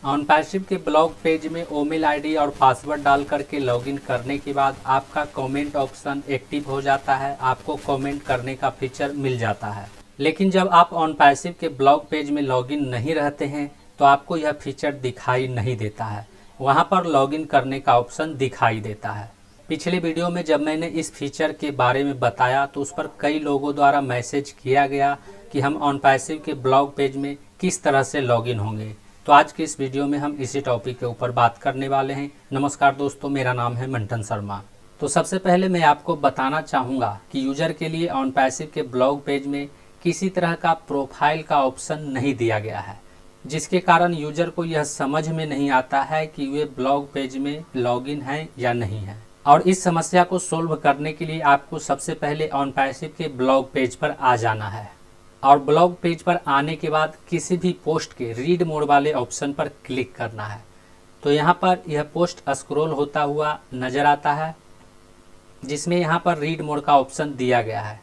OnPassive के blog page में email ID और पासवर्ड डाल करके लॉगिन करने के बाद आपका कमेंट ऑप्शन एक्टिव हो जाता है, आपको कमेंट करने का फीचर मिल जाता है। लेकिन जब आप ऑनपैसिव के ब्लॉग पेज में लॉगिन नहीं रहते हैं तो आपको यह फीचर दिखाई नहीं देता है, वहां पर लॉगिन करने का ऑप्शन दिखाई देता है। पिछले वीडियो में जब मैंने इस फीचर के बारे में बताया तो उस पर कई लोगों द्वारा मैसेज किया गया कि हम ऑनपैसिव के ब्लॉग पेज में किस तरह से लॉगिन होंगे। तो आज के इस वीडियो में हम इसी टॉपिक के ऊपर बात करने वाले हैं। नमस्कार दोस्तों, मेरा नाम है मंथन शर्मा। तो सबसे पहले मैं आपको बताना चाहूँगा कि यूजर के लिए ऑनपैसिव के ब्लॉग पेज में किसी तरह का प्रोफाइल का ऑप्शन नहीं दिया गया है, जिसके कारण यूजर को यह समझ में नहीं आता है कि वे ब्लॉग पेज में लॉगिन हैं या नहीं है। और इस समस्या को सोल्व करने के लिए आपको सबसे पहले ऑनपैसिव के ब्लॉग पेज पर आ जाना है और ब्लॉग पेज पर आने के बाद किसी भी पोस्ट के रीड मोड वाले ऑप्शन पर क्लिक करना है। तो यहाँ पर यह पोस्ट स्क्रॉल होता हुआ नज़र आता है, जिसमें यहाँ पर रीड मोड का ऑप्शन दिया गया है।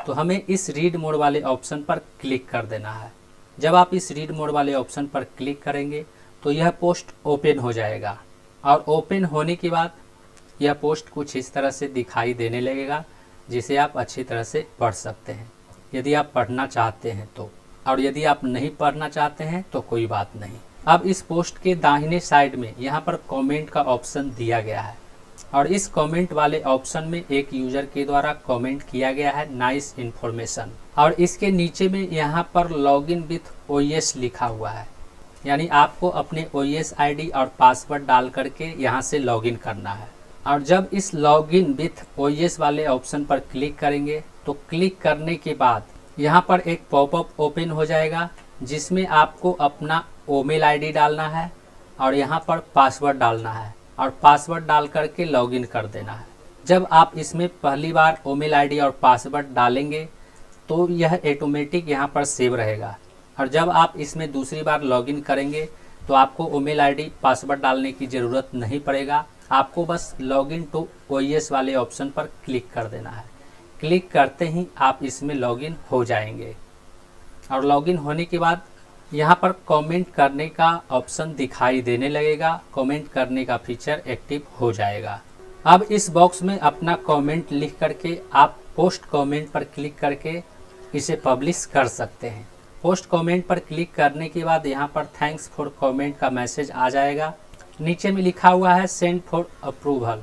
तो हमें इस रीड मोड वाले ऑप्शन पर क्लिक कर देना है। जब आप इस रीड मोड वाले ऑप्शन पर क्लिक करेंगे तो यह पोस्ट ओपन हो जाएगा और ओपन होने के बाद यह पोस्ट कुछ इस तरह से दिखाई देने लगेगा, जिसे आप अच्छी तरह से पढ़ सकते हैं यदि आप पढ़ना चाहते हैं तो, और यदि आप नहीं पढ़ना चाहते हैं तो कोई बात नहीं। अब इस पोस्ट के दाहिने साइड में यहाँ पर कमेंट का ऑप्शन दिया गया है और इस कमेंट वाले ऑप्शन में एक यूजर के द्वारा कमेंट किया गया है नाइस इन्फॉर्मेशन, और इसके नीचे में यहाँ पर लॉगिन विथ ओएस लिखा हुआ है, यानी आपको अपने ओएस आईडी और पासवर्ड डाल करके यहाँ से लॉगिन करना है। और जब इस लॉगिन विथ ओएस वाले ऑप्शन पर क्लिक करेंगे तो क्लिक करने के बाद यहाँ पर एक पॉपअप ओपन हो जाएगा, जिसमें आपको अपना ईमेल आईडी डालना है और यहाँ पर पासवर्ड डालना है और पासवर्ड डाल करके लॉगिन कर देना है। जब आप इसमें पहली बार ईमेल आईडी और पासवर्ड डालेंगे तो यह ऑटोमेटिक यहाँ पर सेव रहेगा, और जब आप इसमें दूसरी बार लॉगिन करेंगे तो आपको ईमेल आईडी पासवर्ड डालने की ज़रूरत नहीं पड़ेगा। आपको बस लॉगिन टू ओएस वाले ऑप्शन पर क्लिक कर देना है। क्लिक करते ही आप इसमें लॉगिन हो जाएंगे और लॉगिन होने के बाद यहाँ पर कमेंट करने का ऑप्शन दिखाई देने लगेगा। कमेंट करने का फीचर एक्टिव हो जाएगा। अब इस बॉक्स में अपना कमेंट लिख करके आप पोस्ट कमेंट पर क्लिक करके इसे पब्लिश कर सकते हैं। पोस्ट कमेंट पर क्लिक करने के बाद यहाँ पर थैंक्स फॉर कमेंट का मैसेज आ जाएगा। नीचे में लिखा हुआ है सेंड फॉर अप्रूवल,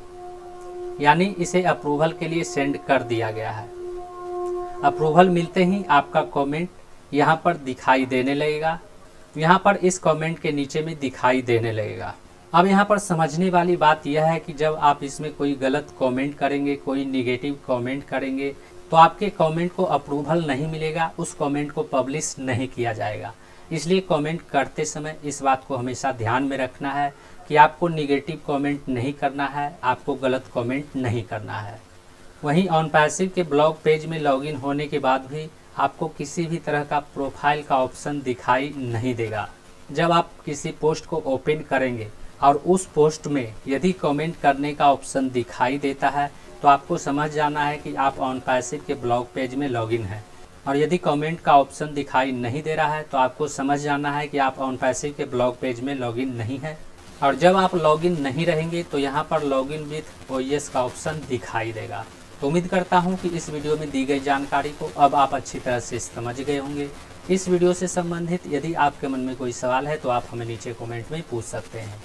यानी इसे अप्रूवल के लिए सेंड कर दिया गया है। अप्रूवल मिलते ही आपका कमेंट यहाँ पर दिखाई देने लगेगा, यहाँ पर इस कमेंट के नीचे में दिखाई देने लगेगा। अब यहाँ पर समझने वाली बात यह है कि जब आप इसमें कोई गलत कमेंट करेंगे, कोई निगेटिव कमेंट करेंगे तो आपके कमेंट को अप्रूवल नहीं मिलेगा, उस कमेंट को पब्लिश नहीं किया जाएगा। इसलिए कमेंट करते समय इस बात को हमेशा ध्यान में रखना है कि आपको निगेटिव कमेंट नहीं करना है, आपको गलत कमेंट नहीं करना है। वहीं ऑनपैसिव के ब्लॉग पेज में लॉगिन होने के बाद भी आपको किसी भी तरह का प्रोफाइल का ऑप्शन दिखाई नहीं देगा। जब आप किसी पोस्ट को ओपन करेंगे और उस पोस्ट में यदि कमेंट करने का ऑप्शन दिखाई देता है तो आपको समझ जाना है कि आप ऑनपैसिव के ब्लॉग पेज में लॉगिन हैं, और यदि कमेंट का ऑप्शन दिखाई नहीं दे रहा है तो आपको समझ जाना है कि आप ऑनपैसिव के ब्लॉग पेज में लॉगिन नहीं है। और जब आप लॉगिन नहीं रहेंगे तो यहाँ पर लॉगिन विथ ओएस का ऑप्शन दिखाई देगा। तो उम्मीद करता हूँ कि इस वीडियो में दी गई जानकारी को अब आप अच्छी तरह से समझ गए होंगे। इस वीडियो से संबंधित यदि आपके मन में कोई सवाल है तो आप हमें नीचे कमेंट में पूछ सकते हैं।